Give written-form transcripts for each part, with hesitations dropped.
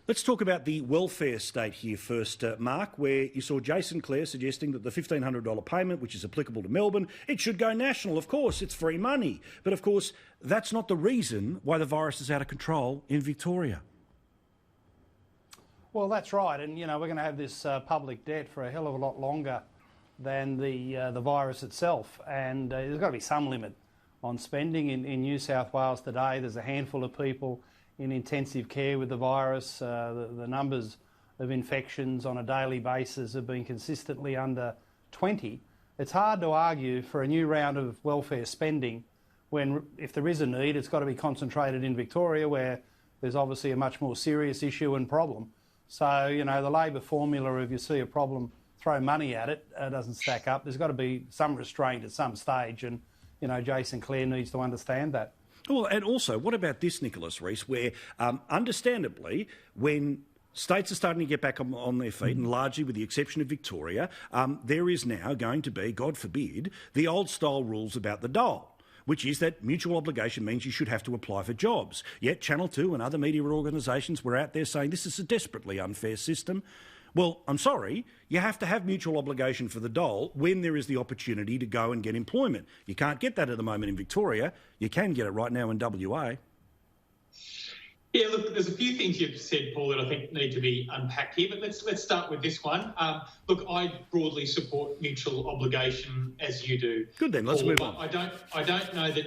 Let's talk about the welfare state here first, Mark, where you saw Jason Clare suggesting that the $1,500 payment, which is applicable to Melbourne, it should go national. Of course, it's free money. But of course, that's not the reason why the virus is out of control in Victoria. Well, that's right. And, you know, we're going to have this public debt for a hell of a lot longer than the virus itself. And there's got to be some limit on spending. In New South Wales today, there's a handful of people in intensive care with the virus. The numbers of infections on a daily basis have been consistently under 20. It's hard to argue for a new round of welfare spending when, if there is a need, it's got to be concentrated in Victoria, where there's obviously a much more serious issue and problem. So, you know, the Labor formula of you see a problem, throw money at it, doesn't stack up. There's got to be some restraint at some stage, and, you know, Jason Clare needs to understand that. Well, and also, what about this, Nicholas Rees, where, understandably, when states are starting to get back on their feet, and largely with the exception of Victoria, there is now going to be, God forbid, the old-style rules about the dole, which is that mutual obligation means you should have to apply for jobs. Yet Channel 2 and other media organisations were out there saying this is a desperately unfair system. Well, I'm sorry, you have to have mutual obligation for the dole when there is the opportunity to go and get employment. You can't get that at the moment in Victoria. You can get it right now in WA. Yeah, look, there's a few things you've said, Paul, that I think need to be unpacked here, but let's start with this one. Look, I broadly support mutual obligation, as you do. Good then, let's move on. I don't know that,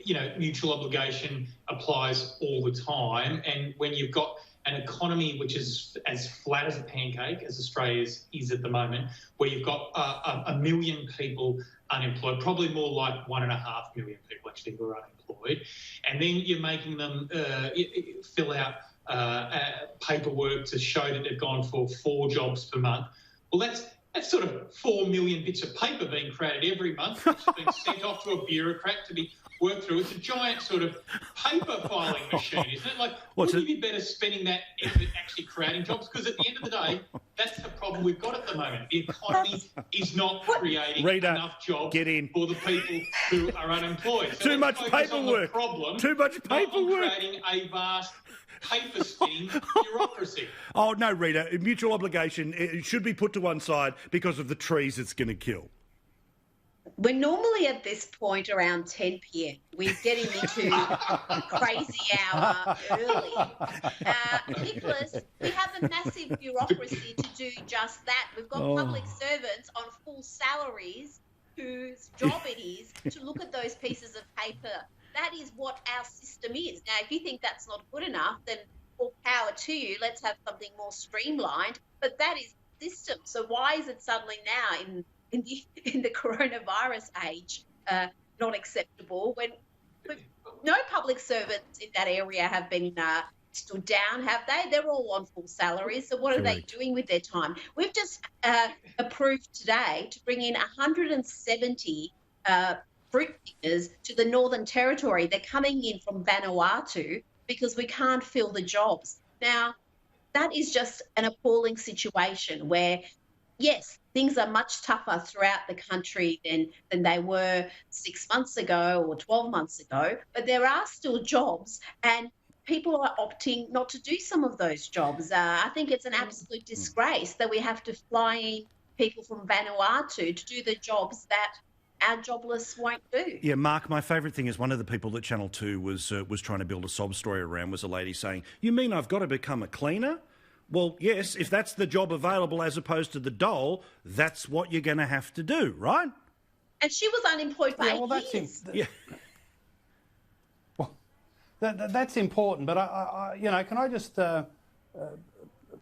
you know, mutual obligation applies all the time, and when you've got an economy which is as flat as a pancake as Australia's is at the moment, where you've got a million people unemployed, probably more like 1.5 million people actually who are unemployed, and then you're making them fill out paperwork to show that they've gone for 4 jobs per month. Well, that's sort of 4 million bits of paper being created every month, which is being sent off to a bureaucrat to be worked through. It's a giant sort of paper filing machine, isn't it? Like, wouldn't you be better spending that effort actually creating jobs? Because at the end of the day, that's the problem we've got at the moment. The economy is not creating enough jobs for the people who are unemployed. So Too much paperwork. Too much paperwork. Creating a vast paper spinning bureaucracy. Oh, no, Rita. Mutual obligation it should be put to one side because of the trees it's going to kill. We're normally at this point around 10 p.m. We're getting into crazy hour early. Nicholas, we have a massive bureaucracy to do just that. We've got public servants on full salaries whose job it is to look at those pieces of paper. That is what our system is. Now, if you think that's not good enough, then all power to you. Let's have something more streamlined. But that is the system. So why is it suddenly now in the coronavirus age not acceptable when no public servants in that area have been stood down, have they? They're all on full salaries. So what are they doing with their time? We've just approved today to bring in 170 fruit pickers to the Northern Territory. They're coming in from Vanuatu because we can't fill the jobs. Now, that is just an appalling situation where, yes, things are much tougher throughout the country than they were 6 months ago or 12 months ago, but there are still jobs and people are opting not to do some of those jobs. I think it's an absolute disgrace that we have to fly in people from Vanuatu to do the jobs that our jobless won't do. Yeah, Mark, my favourite thing is one of the people that Channel 2 was trying to build a sob story around was a lady saying, "You mean I've got to become a cleaner?" Well, yes, if that's the job available as opposed to the dole, that's what you're going to have to do, right? And she was unemployed for 8 years. Well, that's important, but you know, can I just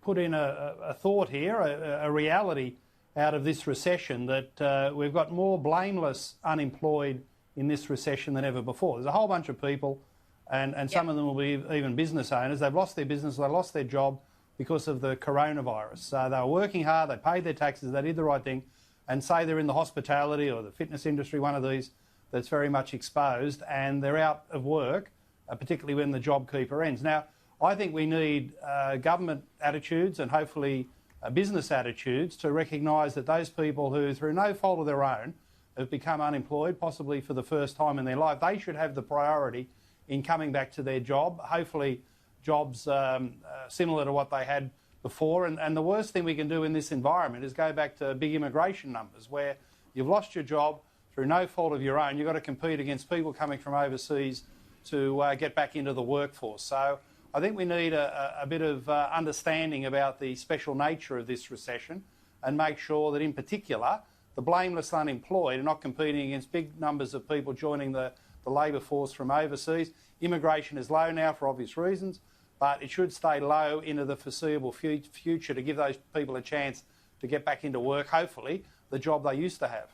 put in a thought here, a reality out of this recession that we've got more blameless unemployed in this recession than ever before. There's a whole bunch of people, and some of them will be even business owners. They've lost their business, they lost their job because of the coronavirus. So they were working hard, they paid their taxes, they did the right thing, and say they're in the hospitality or the fitness industry, one of these that's very much exposed, and they're out of work, particularly when the JobKeeper ends. Now, I think we need government attitudes and hopefully business attitudes to recognise that those people who, through no fault of their own, have become unemployed, possibly for the first time in their life, they should have the priority in coming back to their job. Hopefully jobs similar to what they had before. And the worst thing we can do in this environment is go back to big immigration numbers where you've lost your job through no fault of your own. You've got to compete against people coming from overseas to get back into the workforce. So I think we need a bit of understanding about the special nature of this recession and make sure that in particular the blameless unemployed are not competing against big numbers of people joining the labour force from overseas. Immigration is low now for obvious reasons, but it should stay low into the foreseeable future to give those people a chance to get back into work, hopefully the job they used to have.